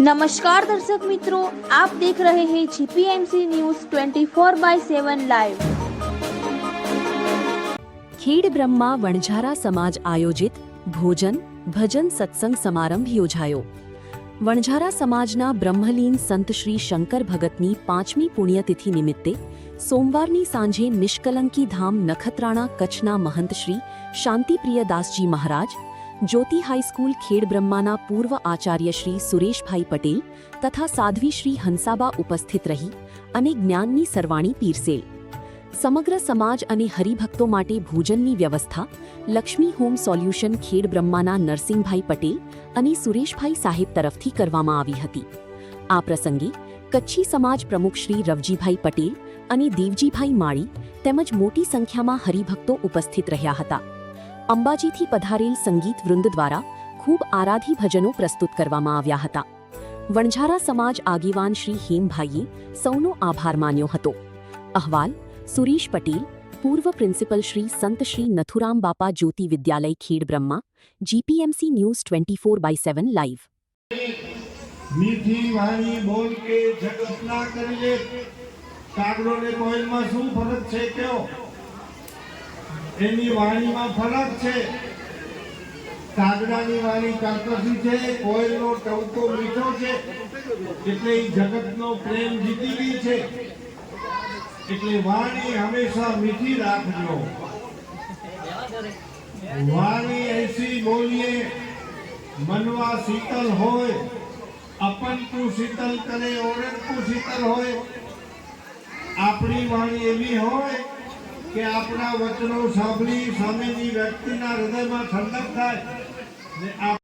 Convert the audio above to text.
नमस्कार दर्शक मित्रों, आप देख रहे हैं जीपीएमसी न्यूज 24/7 लाइव। ખેડબ્રહ્મા વણઝારા સમાજ આયોજિત ભોજન ભજન સત્સંગ સમારંભ યોજાયો। વણઝારા સમાજના બ્રહ્મલીન સંત શ્રી શંકર ભગતની 5મી પુણ્યતિથિ નિમિત્તે સોમવારની સાંજે નિષ્કલંકી ધામ નખત્રાણા કચ્છના મહંત શ્રી શાંતિપ્રિય દાસજી મહારાજ, જ્યોતિ હાઈસ્કૂલ ખેડબ્રહ્માના પૂર્વ આચાર્ય શ્રી સુરેશભાઈ પટેલ તથા સાધ્વી શ્રી હંસાબા ઉપસ્થિત રહી અને જ્ઞાનની સરવાણી પીરસેલ। સમગ્ર સમાજ અને હરિભક્તો માટે ભોજનની વ્યવસ્થા લક્ષ્મી હોમ સોલ્યુશન ખેડબ્રહ્માના નરસિંહભાઈ પટેલ અને સુરેશભાઈ સાહેબ તરફથી કરવામાં આવી હતી। આ પ્રસંગે કચ્છી સમાજ પ્રમુખ શ્રી રવજીભાઈ પટેલ અને દેવજીભાઈ માળી તેમજ મોટી સંખ્યામાં હરિભક્તો ઉપસ્થિત રહ્યા હતા। અંબાજીથી પધારેલ સંગીત વૃંદ દ્વારા ખૂબ આરાધી ભજનો પ્રસ્તુત કરવામાં આવ્યા હતા। વણઝારા સમાજ આગેવાન શ્રી હેમભાઈએ સૌનો આભાર માન્યો હતો। અહેવાલ સુરેશ પટેલ, પૂર્વ પ્રિન્સિપલ શ્રી સંત શ્રી નથુરામ બાપા જ્યોતિ વિદ્યાલય ખેડબ્રહ્મા, જીપીએમસી ન્યૂઝ 24/7 લાઈવ। મીઠી વાણી બોલ કે જગત ના કરીએ, કાગડો ને કોઈલ માં શું ફરક છે કયો? એની વાણીમાં ફરક છે। કાગડાની વાણી કર્કશી છે, કોઈલનો ટવકો મીઠો છે, એટલે જગતનો પ્રેમ જીતી ગઈ છે। એટલે વાણી હંમેશા મીઠી રાખજો। વાણી ऐसी बोलिए मनवा शीतल होय, अपन तू शीतल करे औरत तू शीतल होय। આપણી વાણી એવી હોય કે આપણા વચનો સાંભળી સામેની વ્યક્તિના હૃદયમાં ઠંડક થાય।